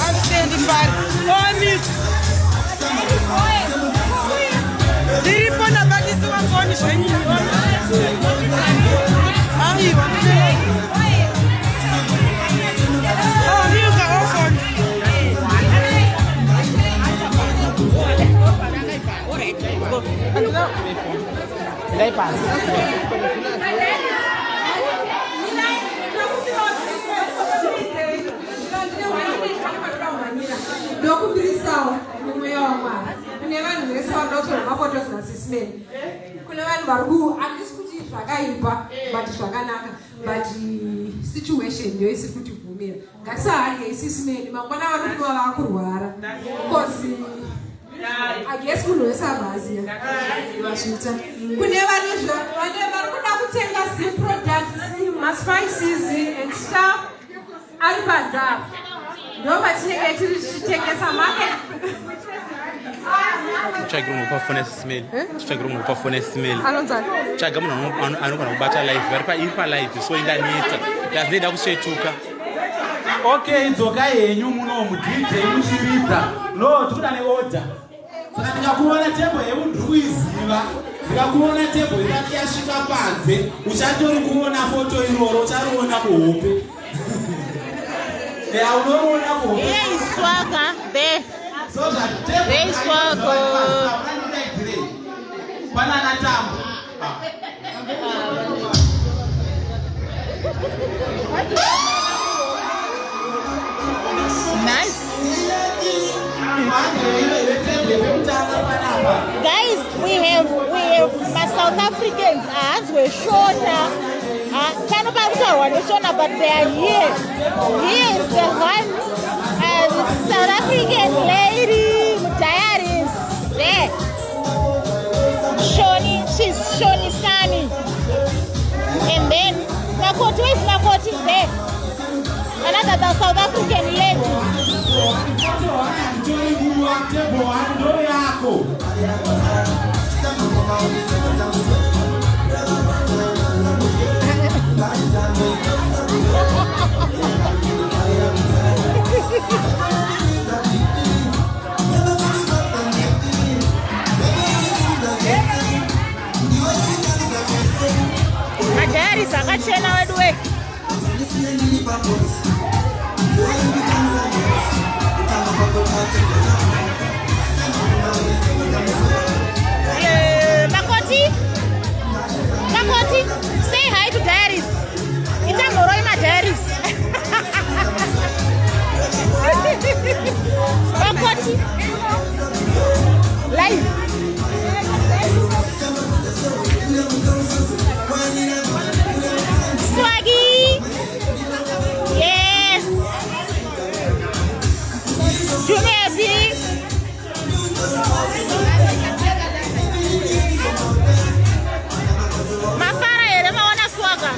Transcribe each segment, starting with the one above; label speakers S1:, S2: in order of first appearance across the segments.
S1: I'm standing by. But situation yo isikuti vumira ngasa hari SIS MELLY mangwana vari kuva kurwara because I guess kuno wesabazi vashita kune vari vari kuda kutenga products spices and stuff ari panzava ndo vatinenge tiri tichitengesa market.
S2: Tsvaga munhu upafona SIS MELLY. Tsvaga munhu upafona SIS MELLY. Tsvaga munhu anogona kubata live iri palive so indaneta ndazinoda kusvetuka.
S3: Okay, dzoka henyu muno mudj mushiridza no tikuda neorder saka ndikakuona tebo yemunhu ndiri kuiziva ndikakuona tebo isati yasvika panze uchatori kuona foto iroro uchariona kuhope unoona kuhope
S1: Swaga be
S3: They
S1: swagger.
S3: Banana tambo.
S1: Nice. Guys, we have my South Africans as we're shorter. But they are here. Here is the one South African lady diaries there. She's Shoni Sani. And then Nakoti, where is Nakoti there? Another South African lady. Majari sakachena wedwe. Makoti, say hi to Diaries. Itamoroi ma Diaries. Makoti, live. Swaggy, yes. Jumebi. Mafaro ere maona swaga.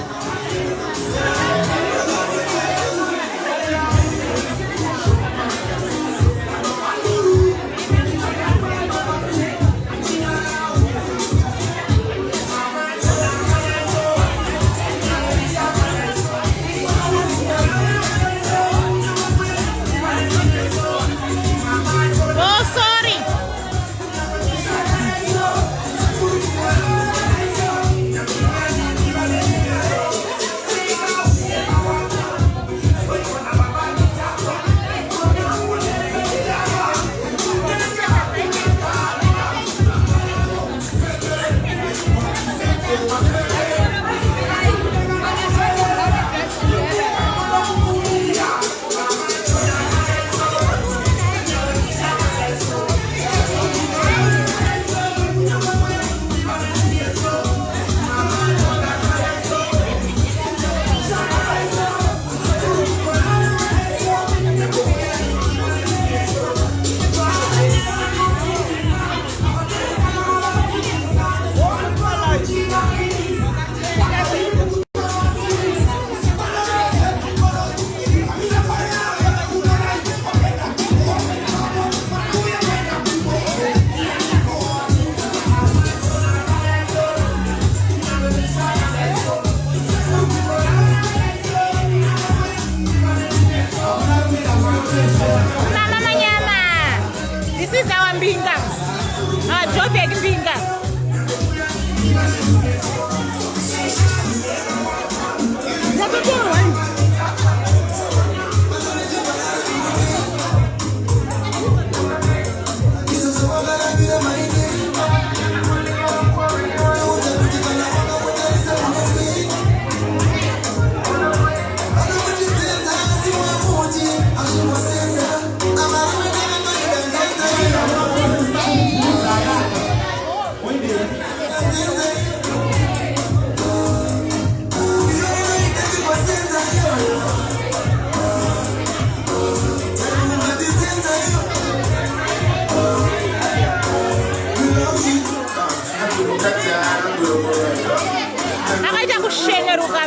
S4: kucheneruka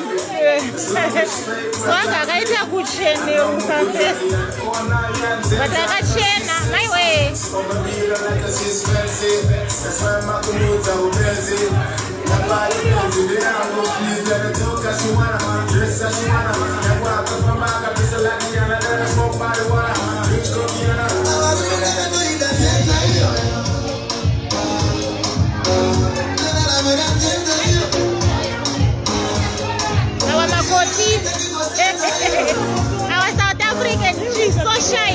S4: Swanga akaita kucheneruka pesi but akachena my way our South African she's so shy.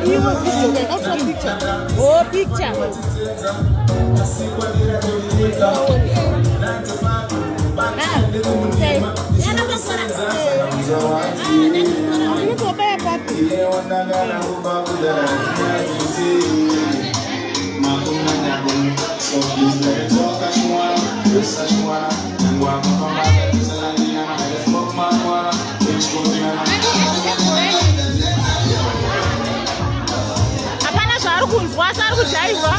S4: You want picture? Not from picture. Oh, picture. Apana zvaari kunzwa asi ari kudhaivha.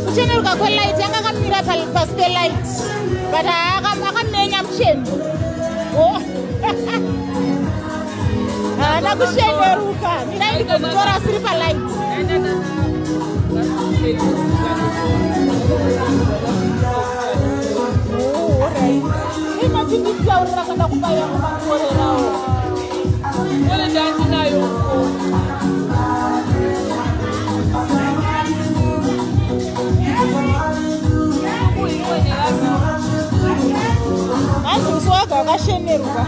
S4: Kucheneruka kwelight yanga kamira pasi pelight but akamenya mucheno. Oh. Ana kucheneruka mira ndikutora asiri palight. Oh, alright. Imagine if you are rakanda kubaya kumakorerawo. Wale ndani nayo. Swanga akasheneruka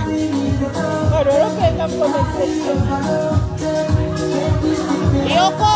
S4: varoropeka mukomesesio yoko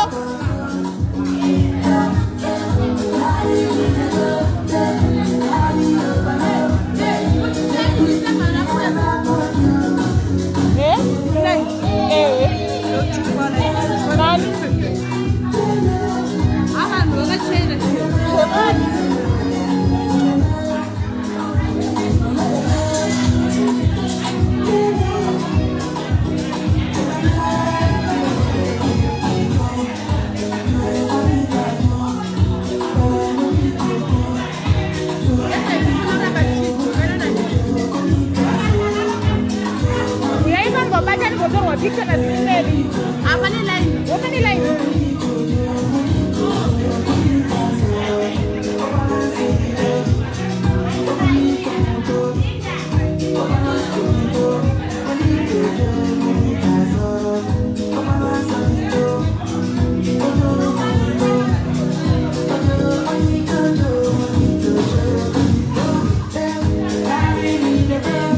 S4: picture na SIS-MELLY. Apa ni line? Apa ni line?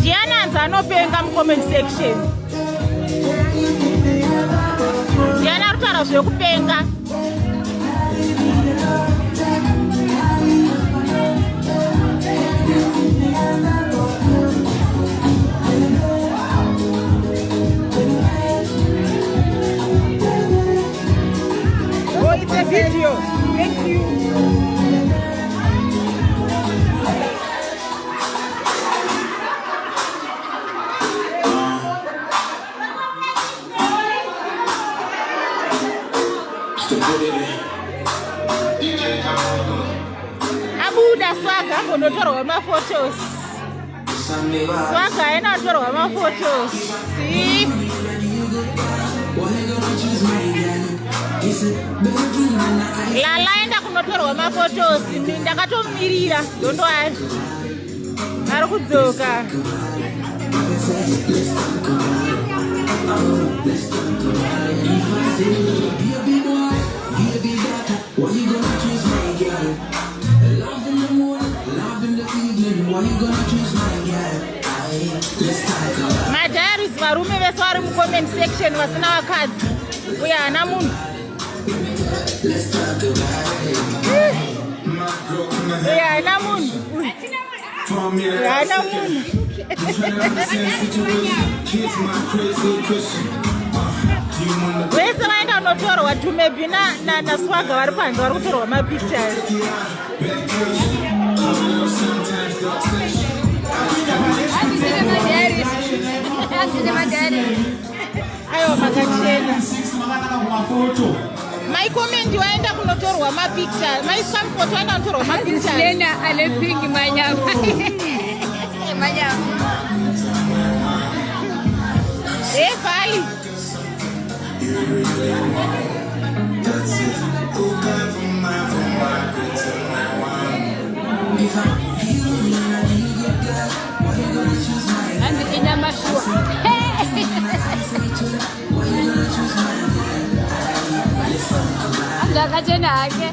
S4: Diana Zanopenga mu comment section. Diana rutara zvekupenga. Oh, it's a video. Thank you. Abuda Swaga kunotorwa maphotos. Swaga inotorwa maphotos. See? Lala enda kunotorwa maphotos. Ndakatomirira ndondo ari kudzoka. vese vari mucomment section vasina vakadzi uye hana munhu uye hana munhu hana munhu vese vaenda kunotorwa tumebi naswaga vari panze vari kutorwa mapictures aiwa makachena maikomendi waenda kunotorwa mapictures maiskamfoto waenda kunotorwa mapictures
S5: alepingi manyama manyama
S4: vali
S5: akachena hake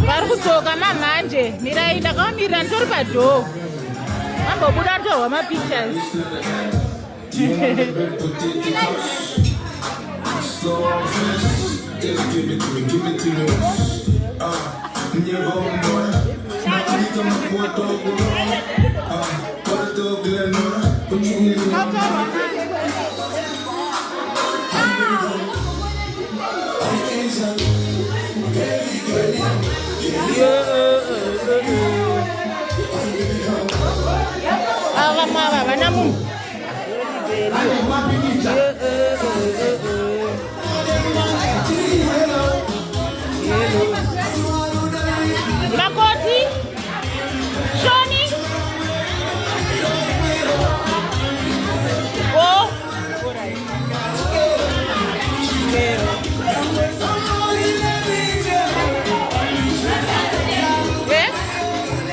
S4: vari kudzoka mamhanje mirai ndakamirira nditori padhoo mambobuda nditorwa mapictures avamava vana munhu makoti shoni o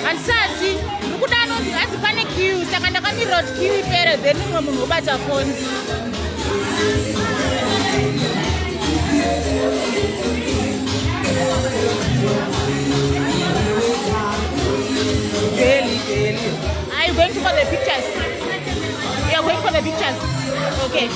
S4: handisati ndikudano ndingazi pane q saka ndakamirira kuti q ipere then umwe munhu obata foni Are you going for the pictures? You are going for the pictures? Okay.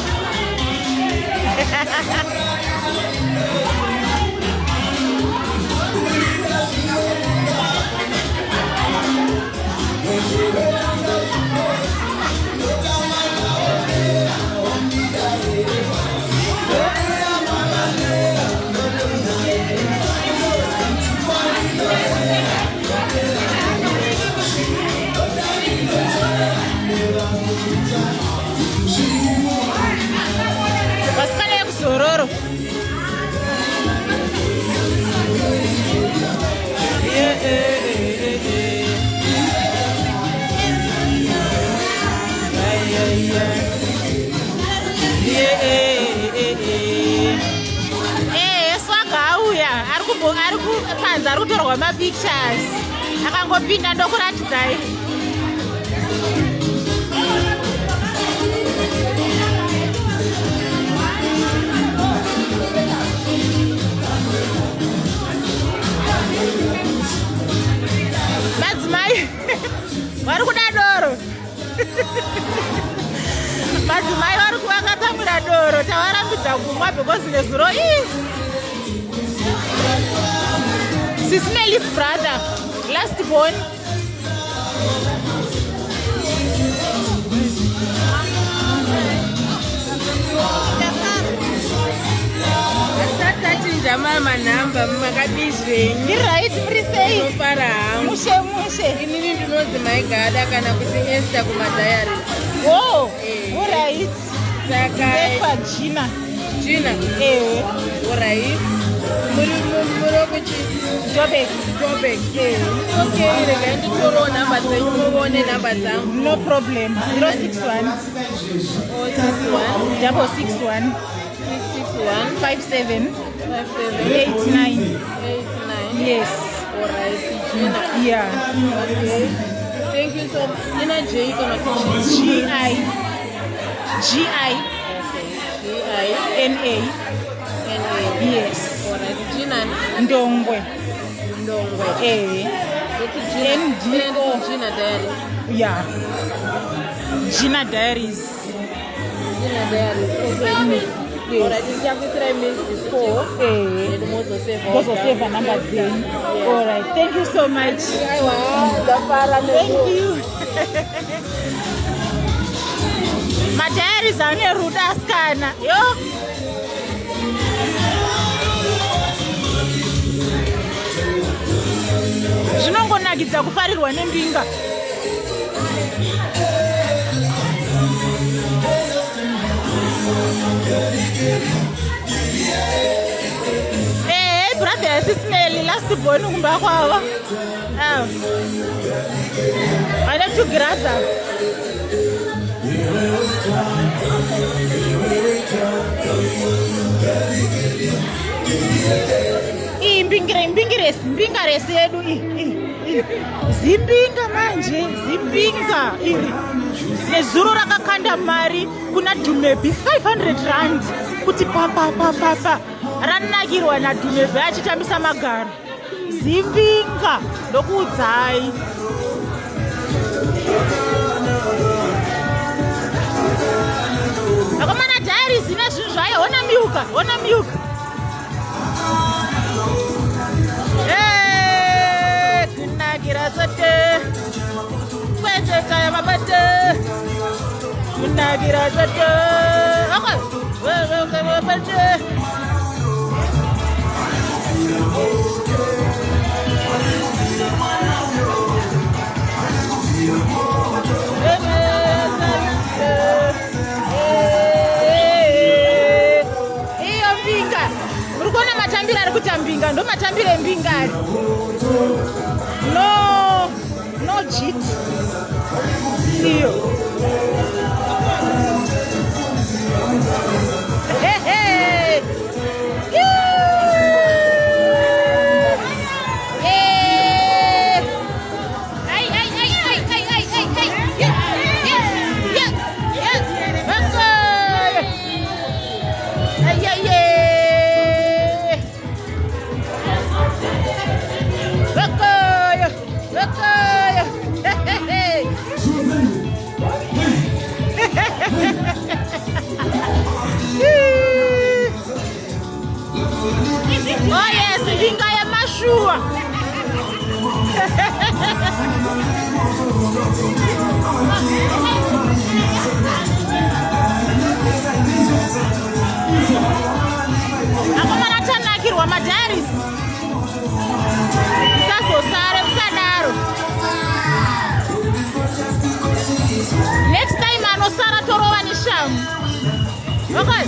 S4: Vasikana yekuzororo. Swaga auya ari kupanza ari kutorwa mapictures akangopinda ndokuratidzai madzimai vari kuda doro madzimai vari kuvakatsamwira doro tavarambidza kumwa because nezuro SIS MELLY's brother last born
S5: Mama namba makabizwe
S4: ni right muri sei
S5: fara
S4: mushe
S5: inini ndinonzi maigada kana kuti Esther kuma diary
S4: oh right
S5: saka
S4: kwa Gina
S5: right muri kuti
S4: Jobek
S5: okay rega nditoro namba dzenyu muone namba dzangu
S4: no problem 061 661 57 89
S5: 89
S4: yes
S5: alright Gina
S4: yeah
S5: okay you so much. In a J, gonna call me
S4: G-I-N-A. Yes.
S5: Alright, Gina.
S4: Ndongwe.
S5: Gina Diaries.
S4: Yeah. Gina Diaries.
S5: Gina Diaries. Okay.
S4: Yes.
S5: Alright, you have to try me before. And also
S4: save a number 10. Alright, thank you so much. Thank you. My diaries are near Rudaskana. Yo. Zvinongonakidza kufarirwa nembinga. Hey, brother, SIS MELLY, last born kumba kwava. I need to grass up. Mbinga resi yedu zimbinga manje, zimbinga iri. Nezuro rakakanda mari kuna Dumebi 500 rand kuti papa ranakirwa na Dumebi achitambisa magaro. Zimbinga ndokuudzai. Akomana diary zine zvinhu zvayo, ona miuka. Kunakira zote kweteta ya mabate kunakira zote mabate iyo mbinga muri kuona matambiro ari kutambinga ndo matambiro embinga ari. No cheat. Iyo. Hey. Oh yes, vinga ya mashua. Akomana tanakirwa madiaries. Sare msadaro. Next time anosara torova ni shamu. Okay.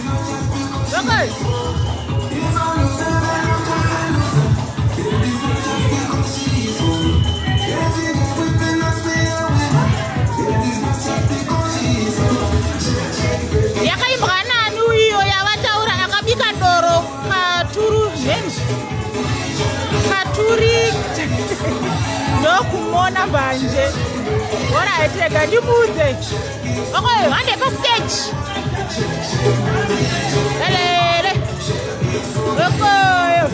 S4: Yakaimbwa nani uyo yavataura akabika ndoro katuri ndokumona mbanje. Alright, rega ndimuze. Okay, hande pa stage. Lele. Okoyo.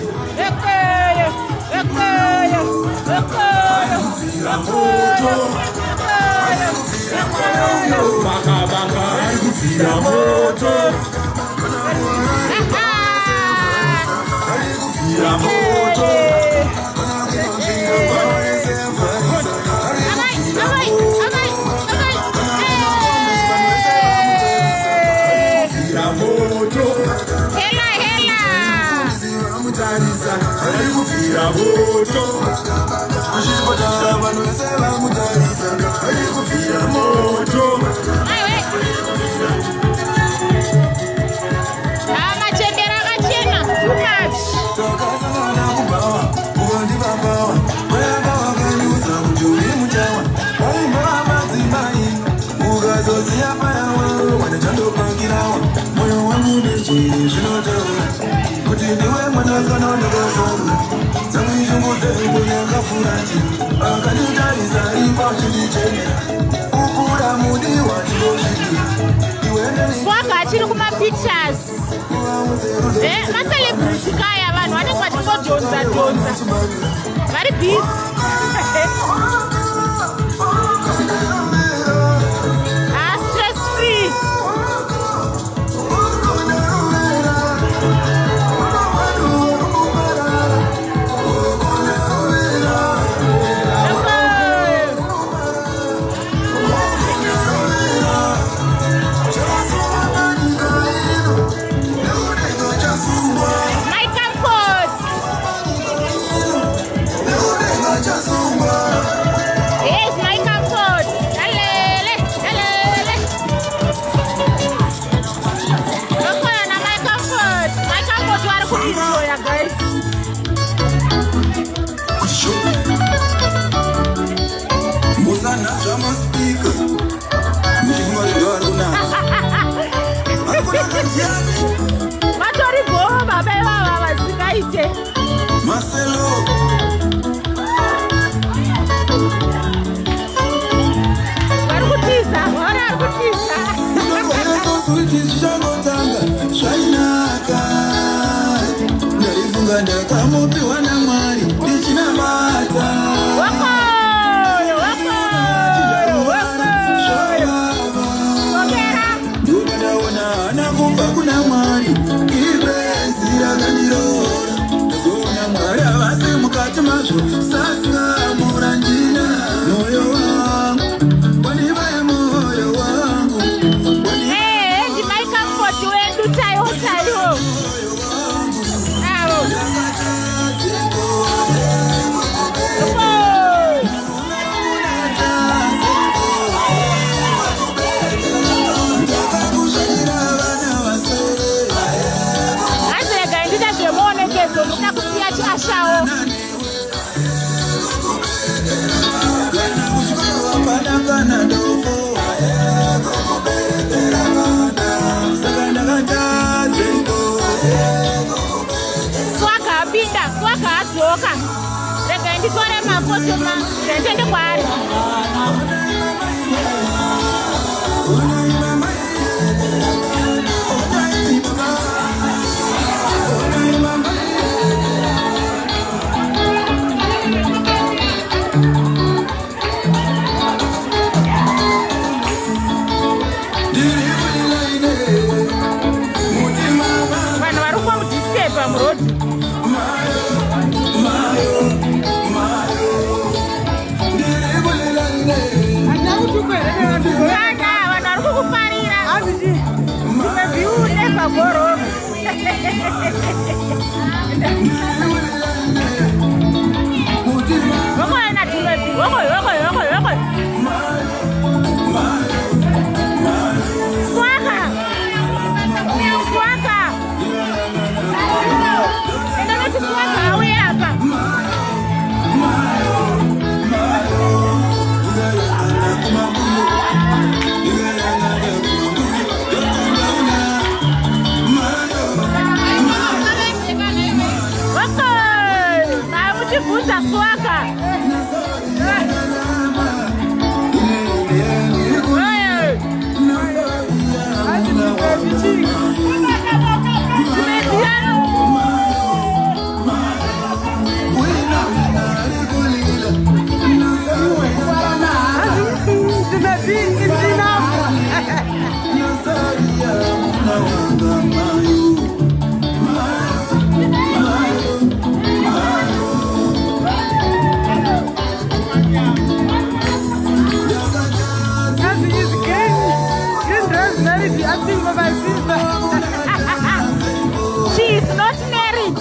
S6: Kuti ndiwe mwana kana ndakazorwa. Zangu izvungu dzeku yakafurati.
S4: Swaka achiri kuma pictures. Ma celebrity kaya vanhu vanenge vachingodonza donza. Vari busy. Stress free. Matori bomba beba baba sikaite. Marcelo. Warukutiza, warukutiza. She is not married.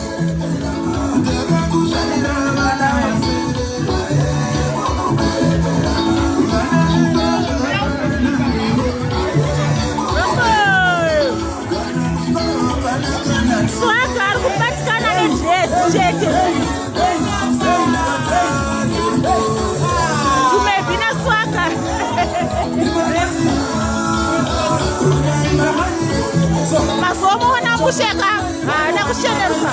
S4: Swaka kupatikana nedress chete. Tumebina swaka. Masomo wanakusheka. Nakusheneruka.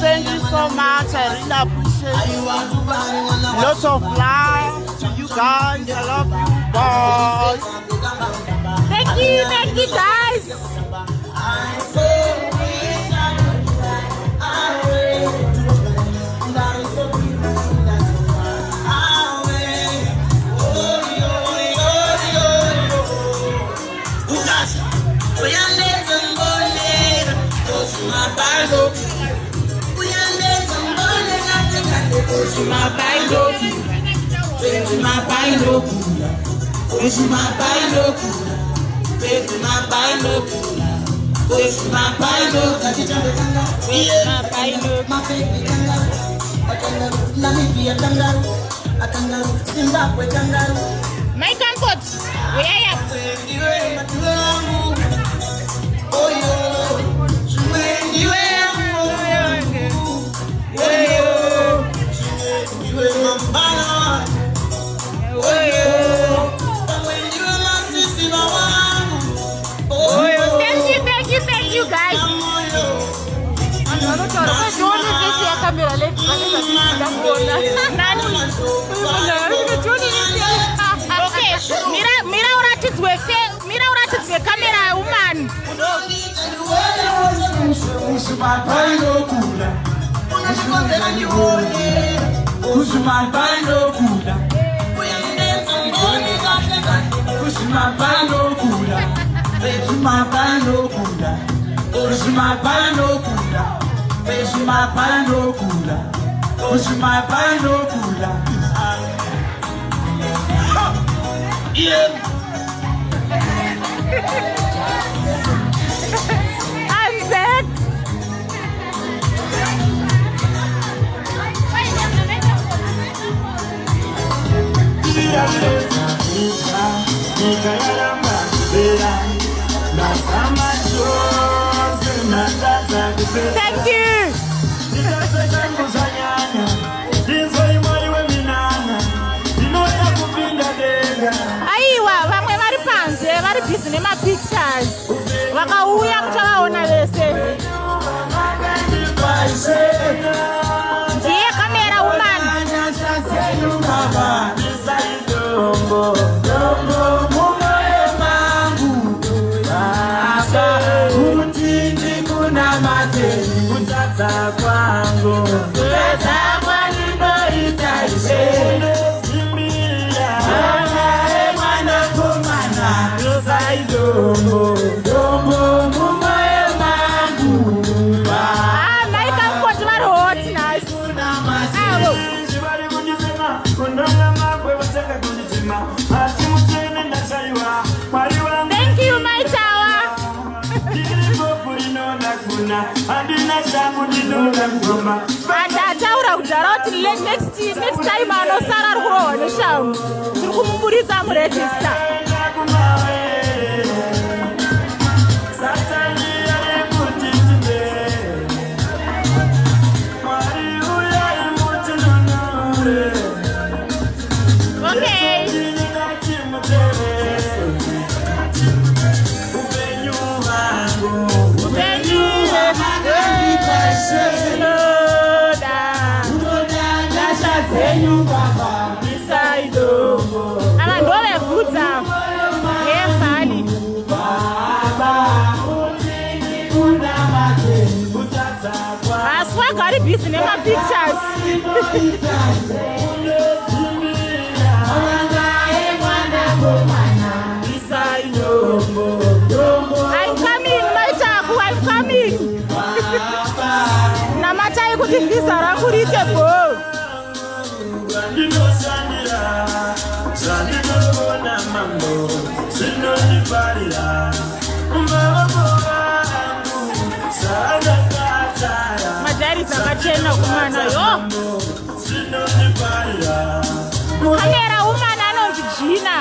S4: Thank you so much. I really appreciate you. Lots of love to you guys. I love you, boys.
S5: Thank you guys. My comfort, where are you? Thank you guys. Okay, mira uratizwe camera woman. I'm back. Thank you. Aiwa, vamwe vari panze vari busy nema pictures. Vakauya kuti vaona vese. Ndiye camera woman. Ataura kudhara kuti next time anosara ari kurohwa neshangu tiri kumuburitsa muregister. Ava ndovebvudza yevhani asi vagari bhizi nemapictures. I'm coming, Maitaku, I'm coming. Namatai kuti visa rangu richepo. Majari zakachena kumana yo. Kamera umana anonzi Gina.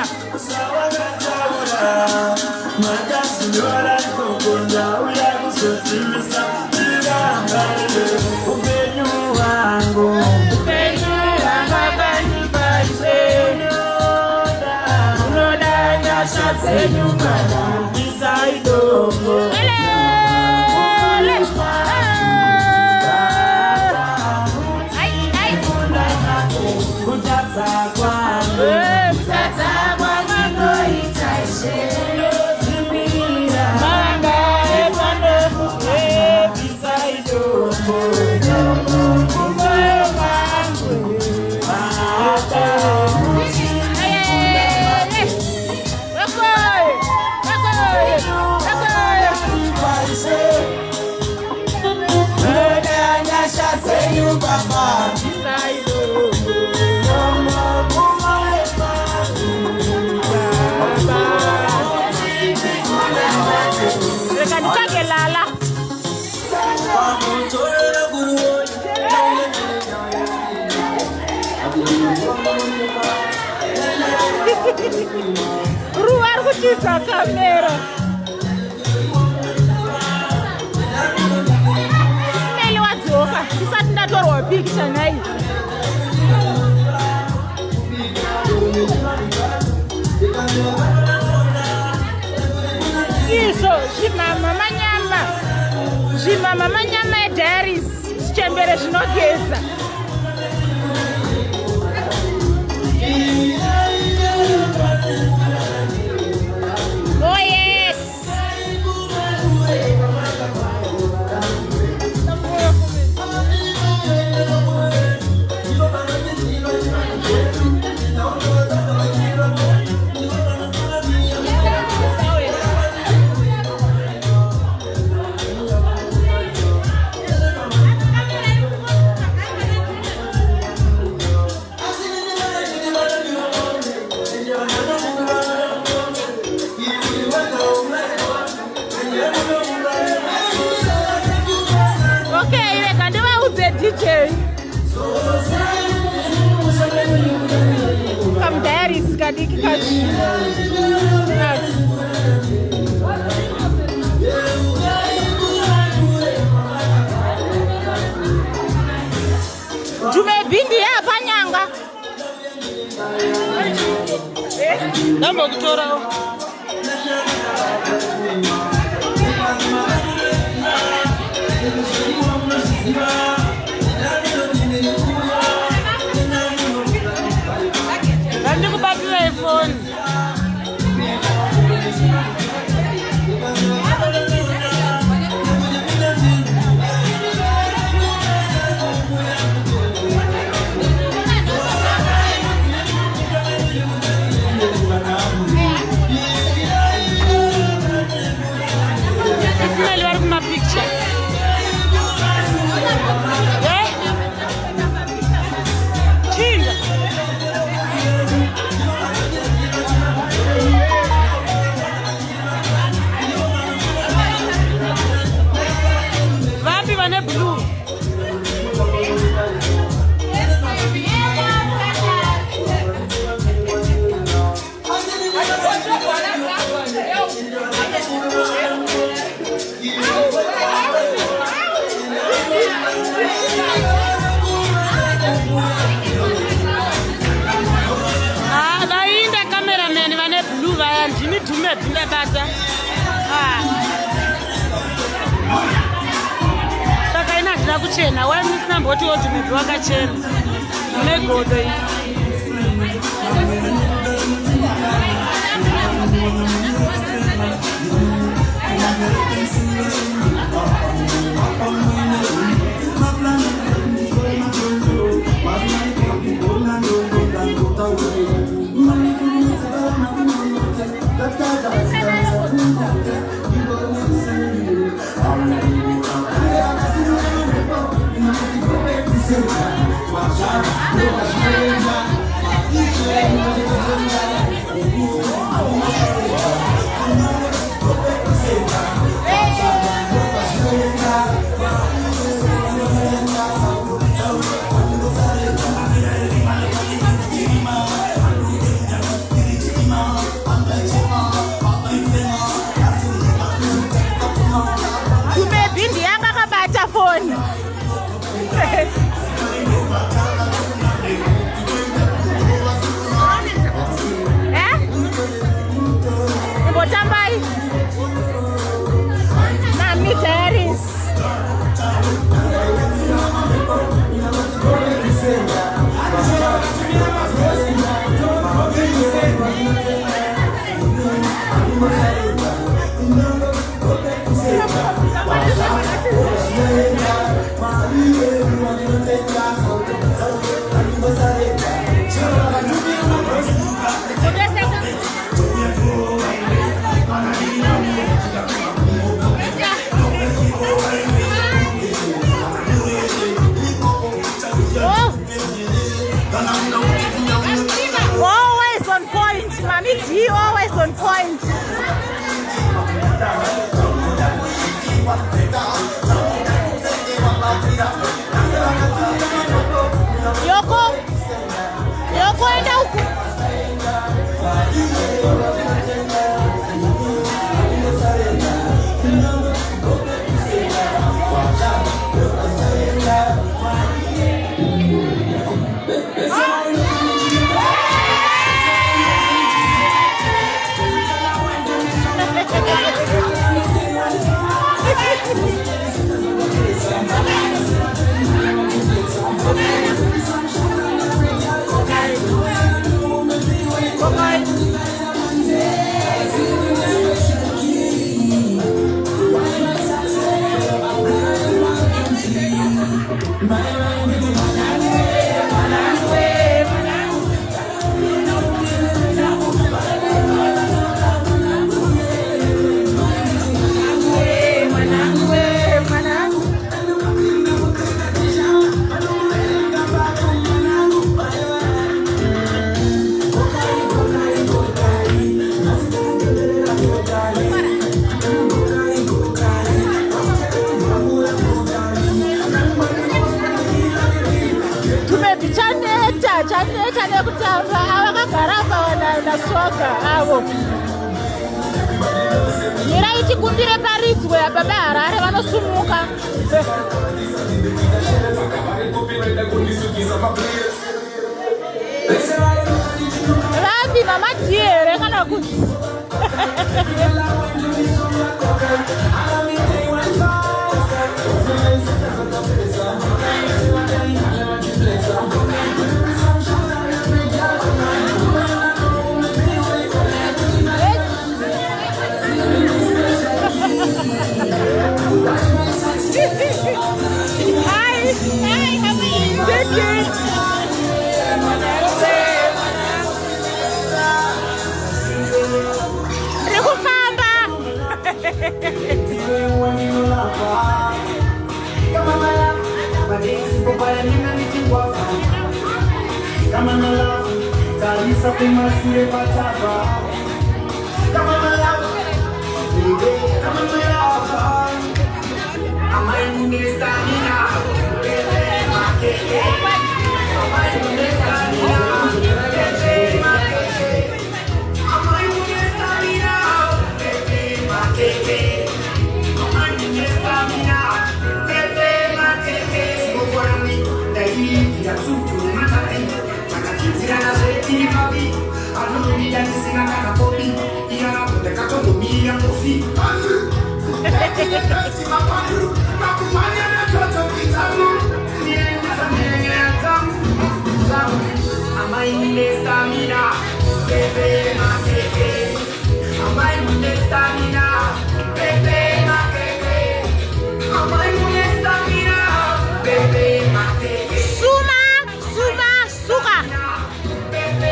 S5: Ruar kuchisa kamera. Smelly wadzoka. Isati ndatorwa picture nayi. Izvo zvimama manyama ediaries zvichembere zvinogeza. Oh yes. Come diaries kadiki kachi. Jume bindi hapa nyanga. Namba kutora. Nanti kupati iPhone. SIS MELLY, uma picture. Dinda bata. Saka ina ndira kuchena. Why musina mboti woti mubvi wakachena? Mune godo iyi.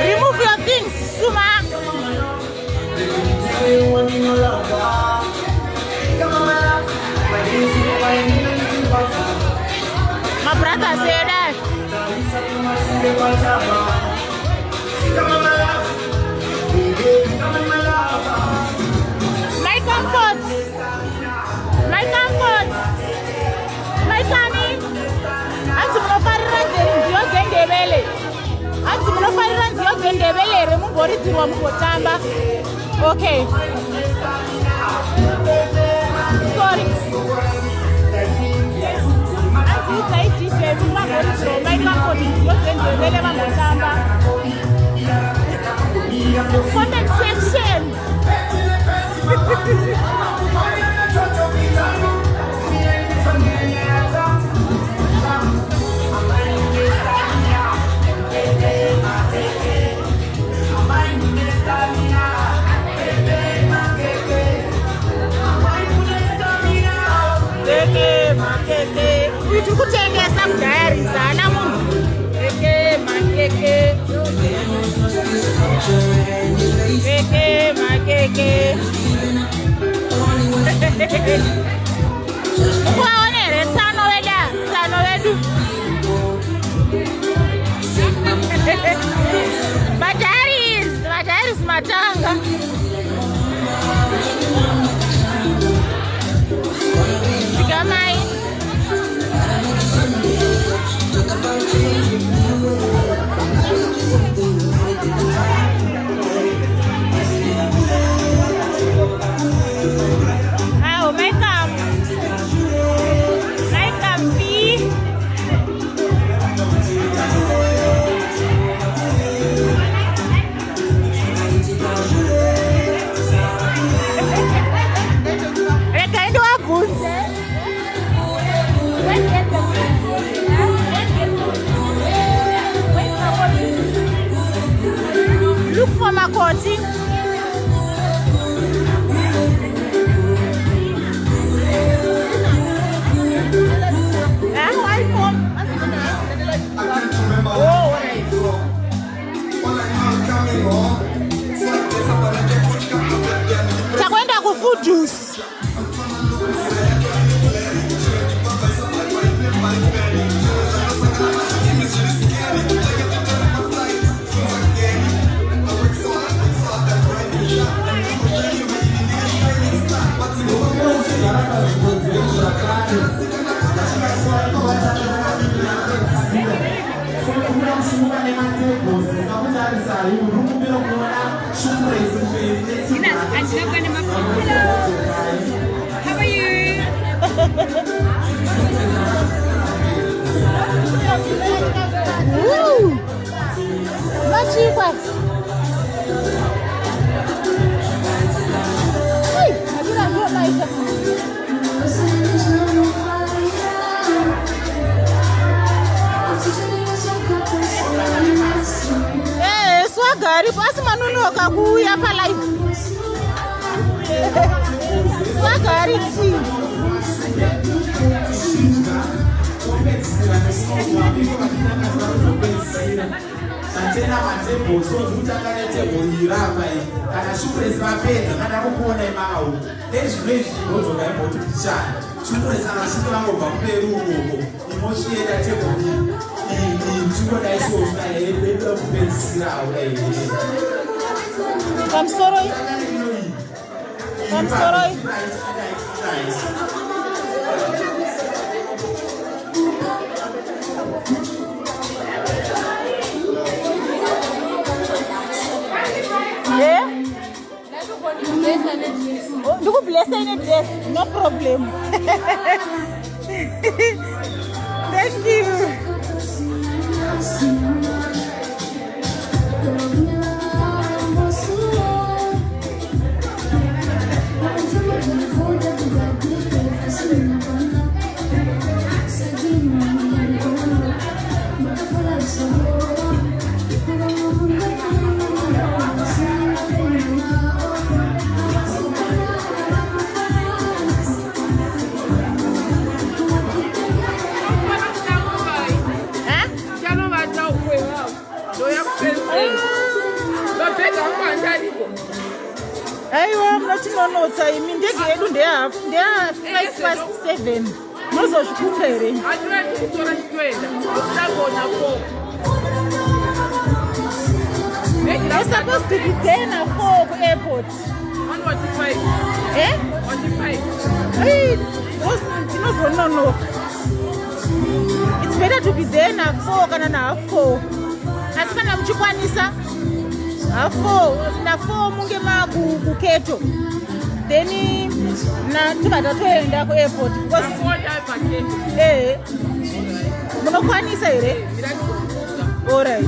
S5: Remove your things, Suma. My brother said that. My comfort. My comfort. My Tani. I'm to okay. Sorry. Comment section. Itu kucengesa mudayari sana munhu. Makeke. Ukuwaonere tsano wedu. Madaris matanga. Sigamai. Look for my coating. Takwenda ku food juice.
S6: How are you?
S5: Woo! Much cheaper. Hey, I do not look like that. Hey, swagari, pasi manuno kakuya pa life. Swagari tea.
S3: Sanchena matebo so mutangane tebo irapa kana shukres mapedza kana kuona imao ezvizvi ngodzo ngaipo tipichana shukres anasvikira ngobva kuperu uko imoshienda tebo iyi chingona iso zvayedo kupedzisira
S5: I'm sorry. Yeah? You could bless any dress, no problem. Thank you. Aiwa, munotinonotsa imi ndege yedu ndea 5:07 muzozvikupa here? You're supposed to be there now for the airport. Eh? Hey, no. It's better to be there now for than now for. As kana mchukwanisa afo na fo munge magu kuketo then na tibata toenda ku airport because munokwanisa here. All right.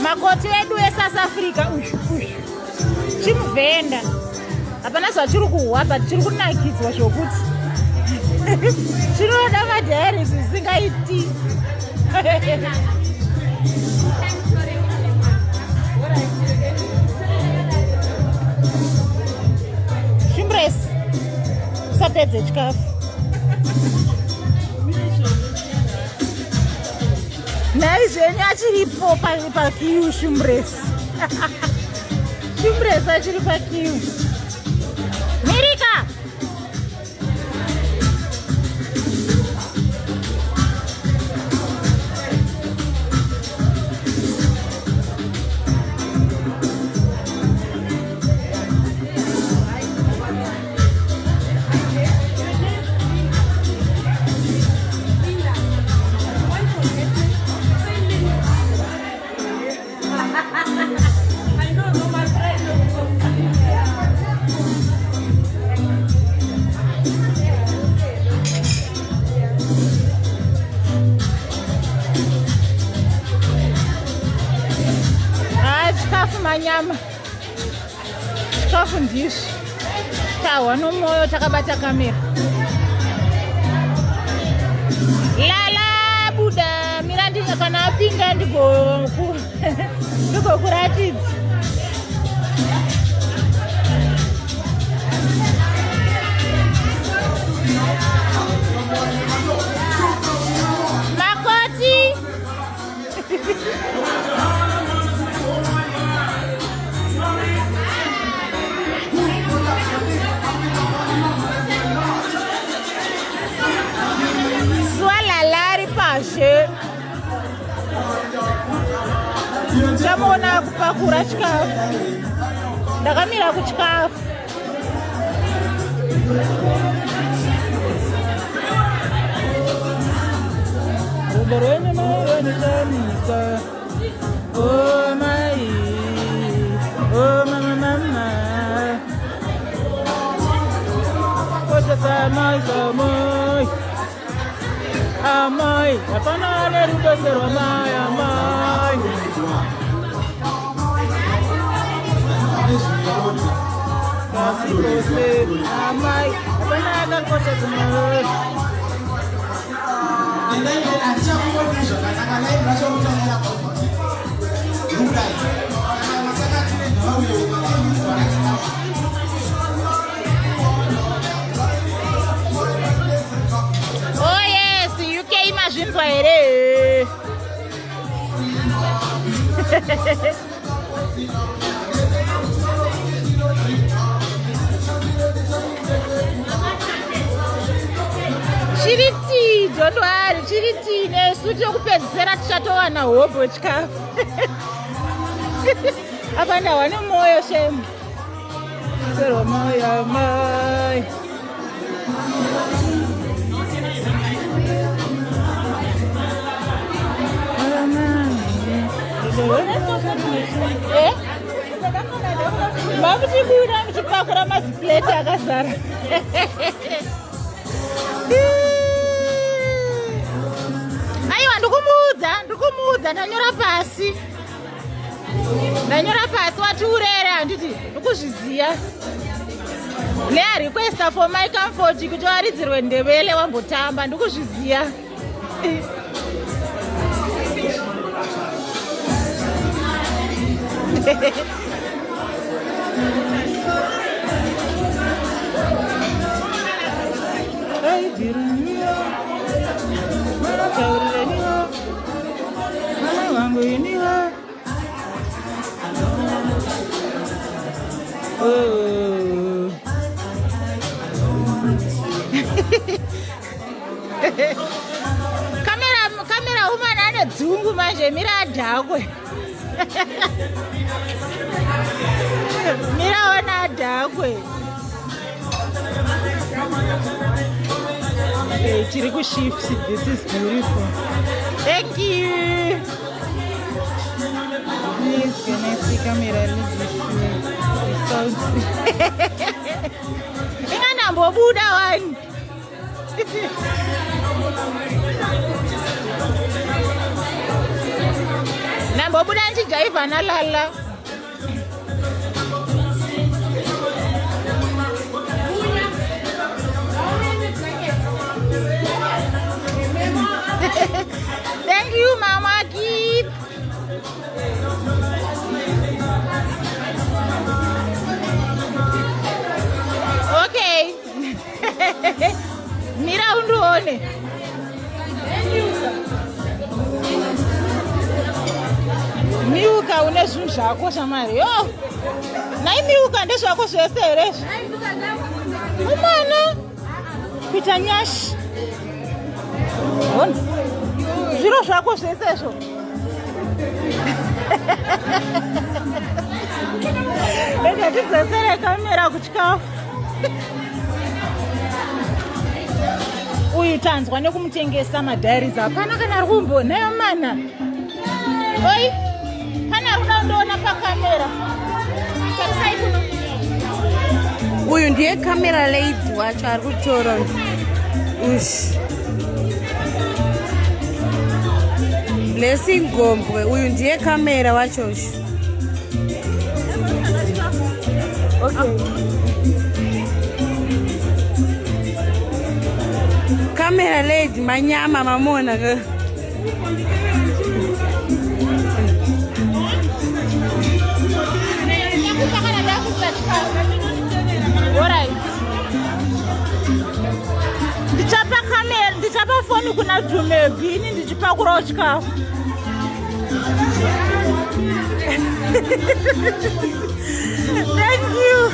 S5: Makoti edu eSouth Africa chimuvenda hapana zvachiri kuhwapa chiri kunakidzwa zvokuti chinoda madhairi zvisingaiti. Shumbres usapedze chikafu. Naizvenyu achiripo pakiu Shumbres. Shumbres achiri pakiu. Mirika! Manyama chikafu ndizvo tahwa nomoyo takabata kamera. Lala buda mirandi kana apinda ndigokuratidza. Makoti ndamona kupakura chikafu ndakamira kuchikafu. Rudo rwenyu maronechamisa oh mai oh mama kocha samai amai hapana nerudo seromai amai amai hapana kalkocha samai. Oh yes, UK imazvinzwa here. Chiriti Jondwari chiriti nesu tokupedzisira tichatowana hobo chikafu. Apa ndawana moyo shemu. Sero moyo mai. yakazara. Aiwa ndikumuudza ndanyora pasi. Ndanyora pasi wati urere handiti ndikuzviziya. Lea requesta for my comfort kuti waridzirwe ndebele wambotamba ndikuzviziya. Kamera woman ane dzungu manje mira adhakwe. Mira ona adhakwe. Hey, chiri kushift. This is beautiful. Thank you. Please, can I see camera? Inga nambo buda wani. Nambo buda nchi jaiva na lala. Thank you, Mama Kid. Okay. Mira unduone. Miuka une zvinhu zvako shamari. Yo. Nai miuka ndezvako zvese here. Umana. Kuita nyashi. Zviro zvako zvese izvo. Ndatidzosere kamera kuchikafu. Uyu tanzwa nekumutengesa madhairies hapana kana ari kumbonayo mana. Oi, pana ari kuda kundoona pakamera. Tarisai kuno.
S6: Uyu ndiye camera lady wacho ari kutora. Ush. Blessing Gombwe, uyu ndiye camera wacho. Okay. Camera lady manyama mamona ke.
S5: Alright. Ndichapa camera, ndichapa phone kuna Dume bini ndichipa kurawo chikafu. Thank you.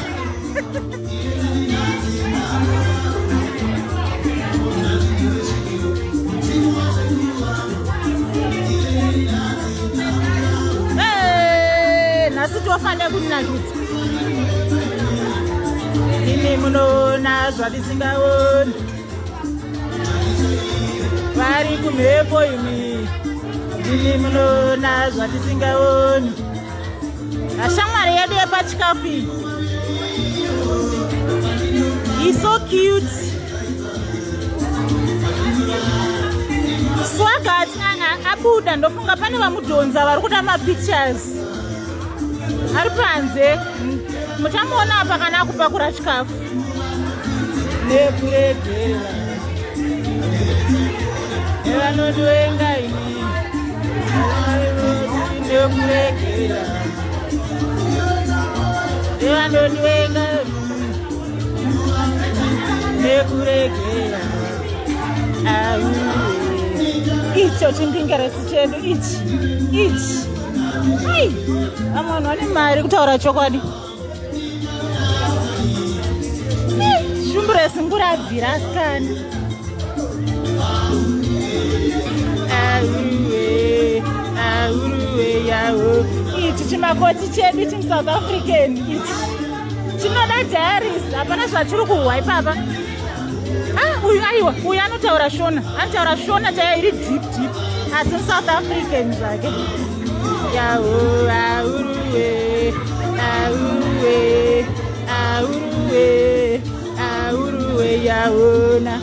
S5: Hey, nasi tofane kunakiti. Ini munona zvadisingaoni. Vari kumhepo imi. Ini munona zvadisingaoni. Ashamwari yedu yepachikafu iyi. He's so cute. Swagati abuda ndofunga pane vamudhonza vari kuda mapictures. Ari panze. Muchamuona apa kana akupakura chikafu. Nekuregera. Nevanondoenga ini. Nekuregera. Nevanondoenga nekuregera. Icho chimbingeresi chedu ichi. Ai, amunhu ane mari kutaura chokwadi. Shumburesi ngurabvira asikana. Auruwe yawo. Ichi chimakoti chedu chimu-South African ichi. Chinoda diaries, hapana zvachiri kuhwa ipapa. Uyu aiwa, uyu anotaura Shona. Anotaura Shona chaiyo iri deep. Asi mu-South African zvake. Yawo, auruwe. Ahuruwe yaona.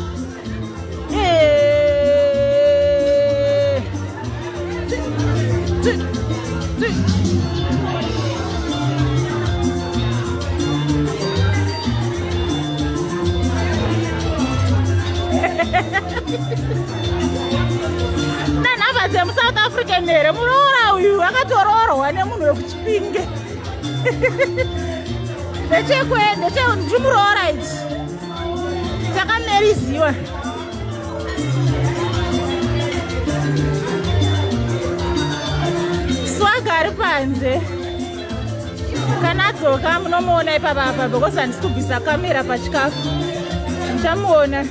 S5: Nanabadze South African nere muroora uyu akatoroorwa nemunhu wekuchipinge. Ndechekwende chemuroora ichi chakameriziwa. Swagari panze. Kana adzoka munomuona ipapa because handisi kubvisa kamera pachikafu. Muchamuona.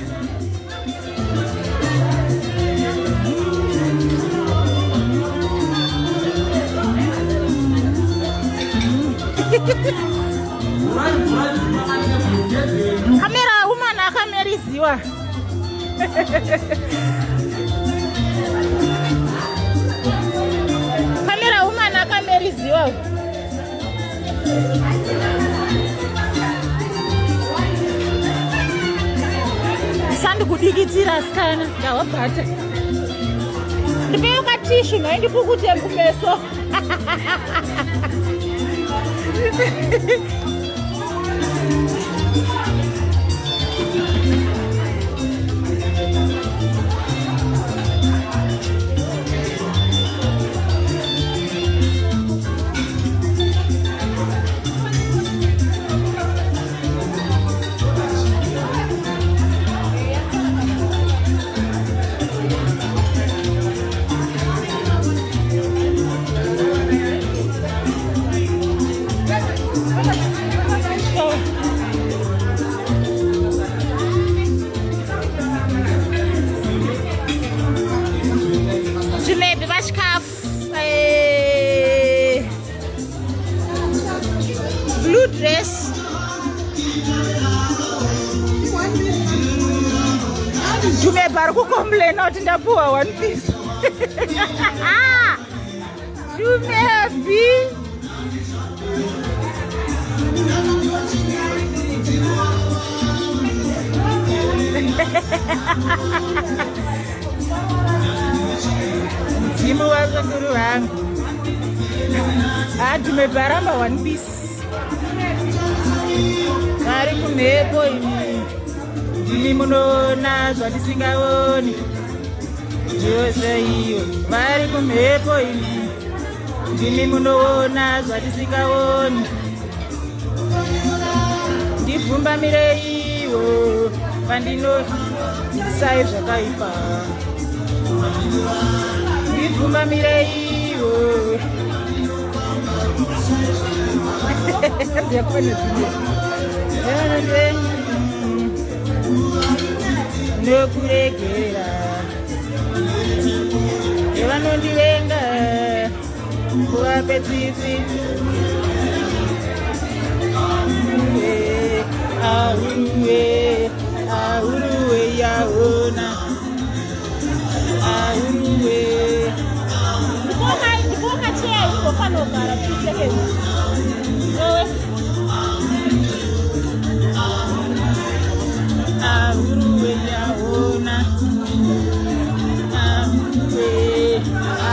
S5: Kamera woman akameriziwa. Kamera woman akameriziwa. Sandi kudikitira skana ndawabhata. Ndipeyo katishu noindipukute kumeso. Blue dress. Jume bar ku complain out ndapuwa one piece. Jume bi. Simu wazo guru wangu. Jume baramba one piece. Vari kumhepo imi ndimi munoona zvandisingaoni zvose iyo. Vari kumhepo imi ndimi munoona zvandisingaoni. Ndibvumbamireiwo pandinoisai zvakaipa. Ndibvumbamireiwo. Nokuregera evanondivenga kuvape tsitsi. Ahuruwe, ahuruwe yaona. Ahuruwe. Ndipoka chea ikofanogara 2 seconds. Ahuruwe yaona. Ahuruwe,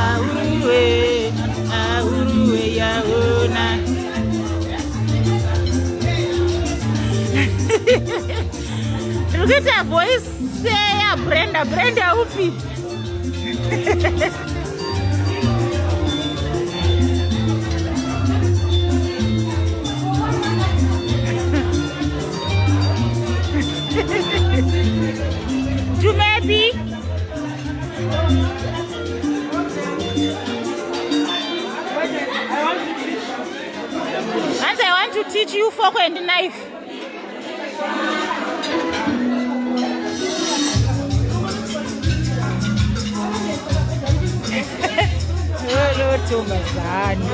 S5: ahuruwe, ahuruwe yaona. Look at her voice. Say Brenda upi. Maybe. And I want to teach you fork and knife. Hello, Tomazani.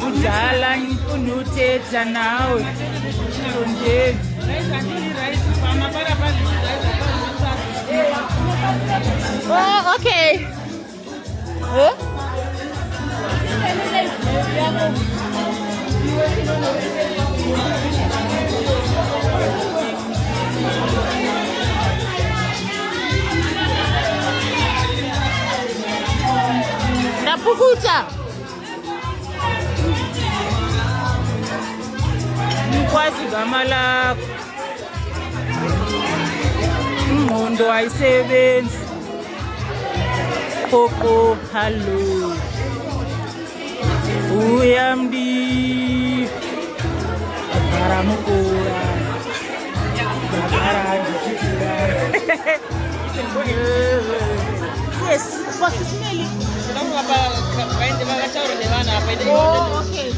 S5: Udala unuthetha nawe. Oh, okay. Huh? Napukuta. Mkwazi gama lakho. Ingqondo ayisebenzi. Koko hello. Uyamdi. Baramukura. Yes, for SIS MELLY. Oh, okay.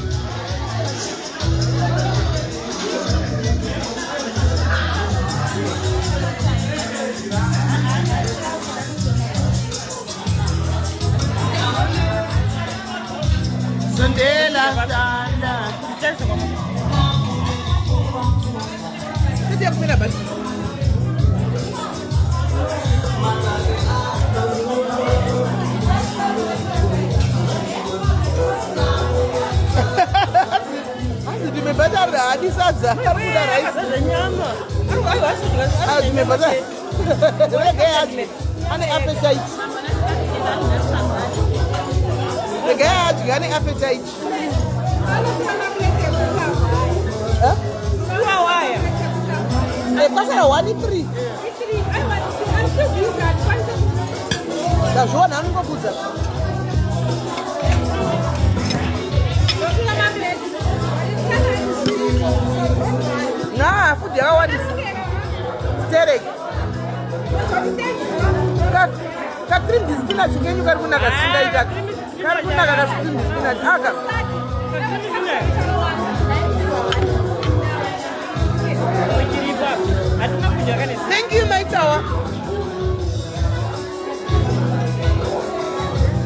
S5: Thank you, my tower.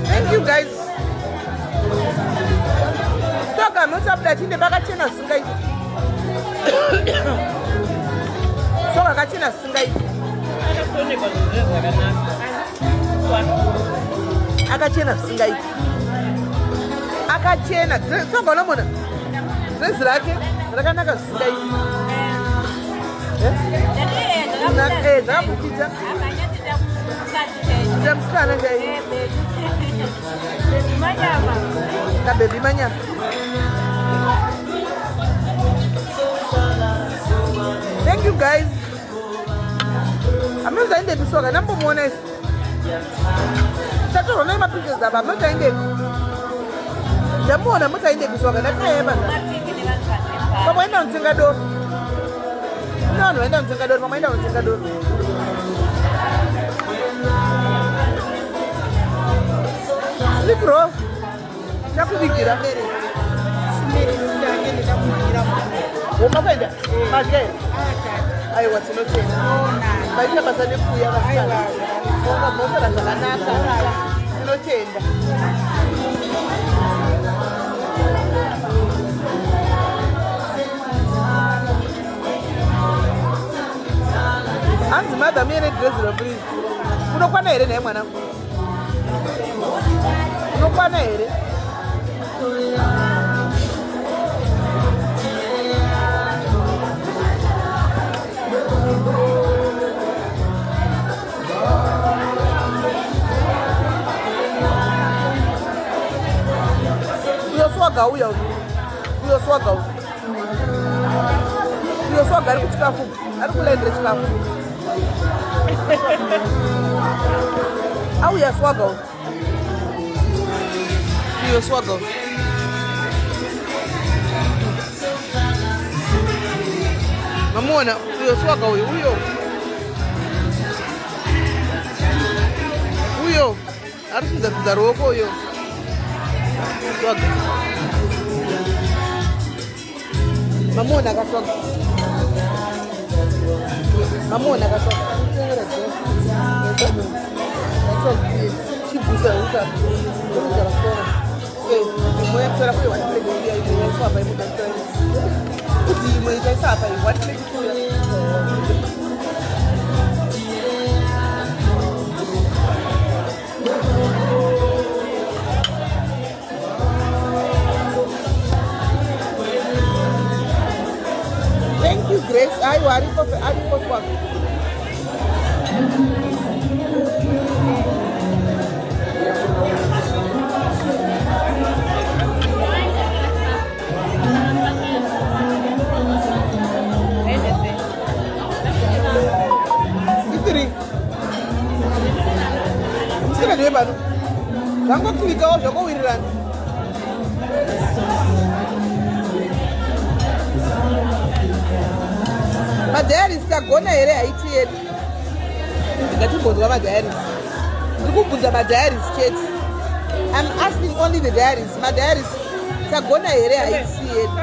S5: Thank you, guys. So, I'm not up that in the back of China. So, I got China. Akachena singai. Akachena. So bona bona. Dress rake rakanaka singai. Eh? Ndakupita. Ndamsikana ngai. Manyama. Ka baby manyama. Thank you guys. I'm not going to be so good. Number one is that's all. I'm not pictures of. I'm not going to. The more I'm not going to be so good. I'm not. But when I'm thinking about, no, when I'm thinking about, when I'm thinking about. Look, bro. Just look at that. What happened? Again. I was not saying. I never said if we ever started. Most of us are not change. Aunt's mother made a dress of breeze. You don't want to name one. You don't want to. Uyo swaga. Ari kuchikafu. Ari kulendera chikafu. Au ya swaga. Uyo swaga. Mamona, uyo swaga uyo. Uyo. Ari kuda roko uyo. Swaga. Mamona kaswaga. Mamona kaswaga. Chibusa uka. Uka rakora. Moya tora kwa wale ndio ndio swapa ipo katika. Uti moya tsapa wale ndio. Thank you, Grace. I worry for work. Madaris tagona here haiti yedu ngatibonzwa madaris ndikubvunza madaris chete. I'm asking only the diaries. Madaris tagona here haiti yedu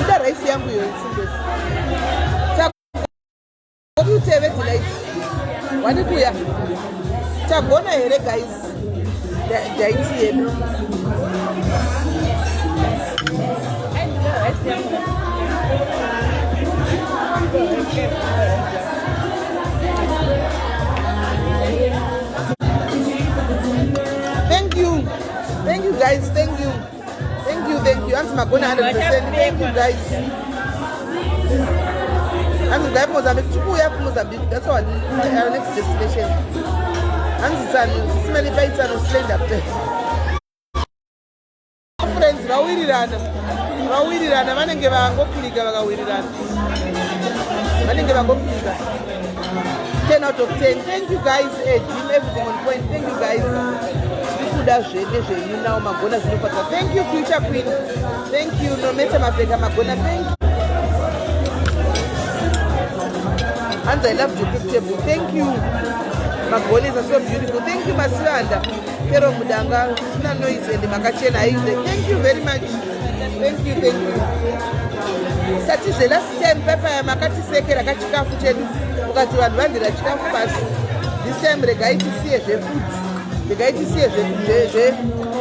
S5: ida raisi yangu yo uteve tonight wanikuya tagona here guys haiti yedu. Thank you guys, thank you. I'm Magona 100%. Thank you guys. I'm going to Mozambique. That's our next destination. I'm SIS MELLY bites and straight up there. Friends, Rawirirana, Manenge Bangoklika, Rawirirana. 10 out of 10. Thank you guys. Team, everything on point. Thank you guys. Thank you, Future Queen. Thank you, no matter Magona. Thank you. And I love the table. Thank you. Magonas are so beautiful. Thank you, Masranda. Kero Mudanga, no noise and the Makachena. Thank you very much. Thank you. That is the last time Pepper Makati Seke Rakachika Fuchen. But you advance the Chika pass. This time the guy to see a food. The guy to see a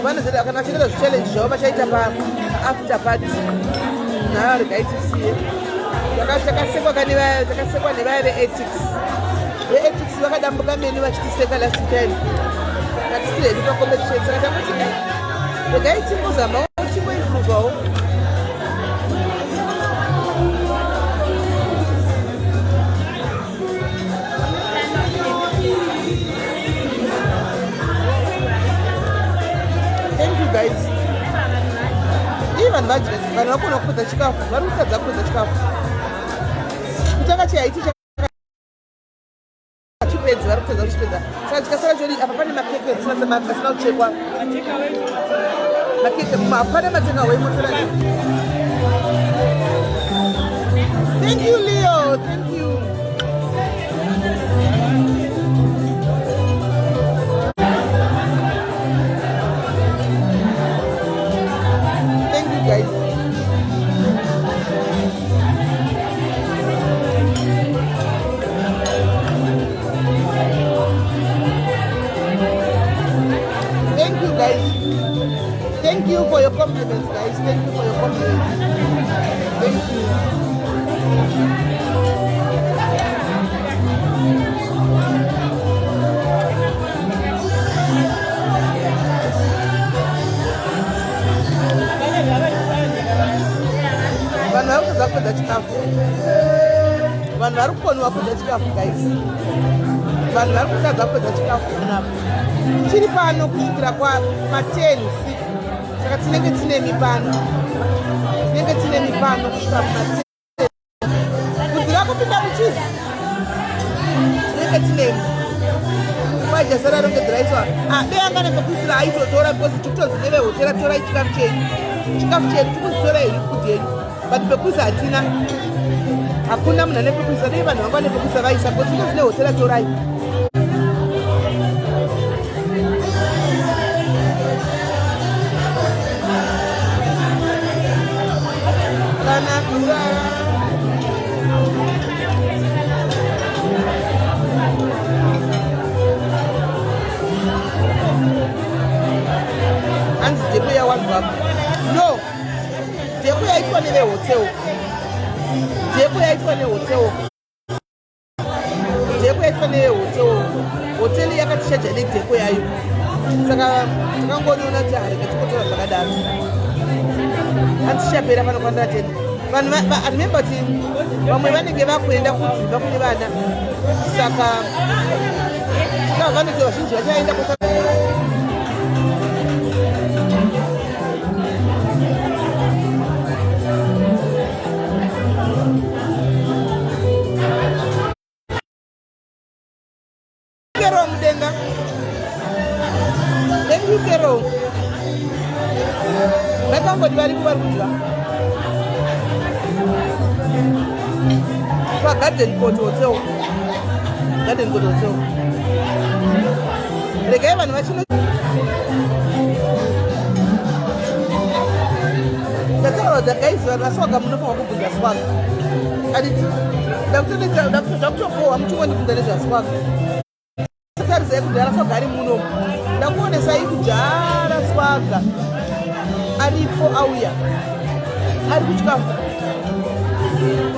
S5: one of the challenge show, but after party. Now the guy to see it. The ethics. The ethics were done because many much to say last time. That's still a little competition. The guy was a multi way to go. Thank you guys. Even budget, but I'm not going to put the chicken. I'm going to put the chicken. I teach thank you, Leo. Thank you. Thank you, guys. Thank you for your compliments, guys. Thank you for your compliments. Thank you. Guys. Chiri pano kusvikira kwa mateni saka tinenge tine mipano kusvika kumateni kuti vakupinda muchizi tinenge tine majasara rongedzeraiswa deanga nepekuisira aitotora because tikutonzi nevehotera torai chikafu chenyu tikuzitora heri fudhi yenyu but pekuisa hatina hakuna munhu ane pekuisa dei vanhu vanga nepekuisa vaisa because ine zine hotera torai. And the way I want back. No, the way I want to hotel. The way I want to hotel. The way I want to hotel. Hotel yakatisha jeni the way I. Saka ngoni unati hari katika kutoka sakadani. Antisha pera pano kwanda jeni. remember kuti vamwe vanenge vakuenda kudzimba kune vana saka vanenge vazhinji vachaenda mudenga. Thank you, Kero. Vakangoti vari kudya pagarden court hotel. Garden court hotel. Regai vanhu vachino ndataura kuti guys vaswaga munofanwa kubvunza swaga aditi ndakutopowa muchingondibvunza nezvaswaga tarisai kudhara swaga ari muno ndakuonesai kudhara swaga aripo auya ari kuchikafu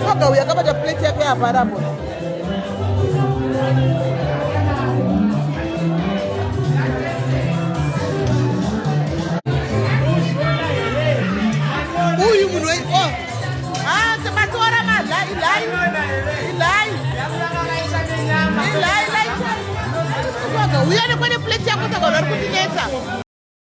S5: swaga uya akabata plate yake yaparapo uyu munhu matora madla ilai swaga uya nekwene plate yako saka vari kutinetsa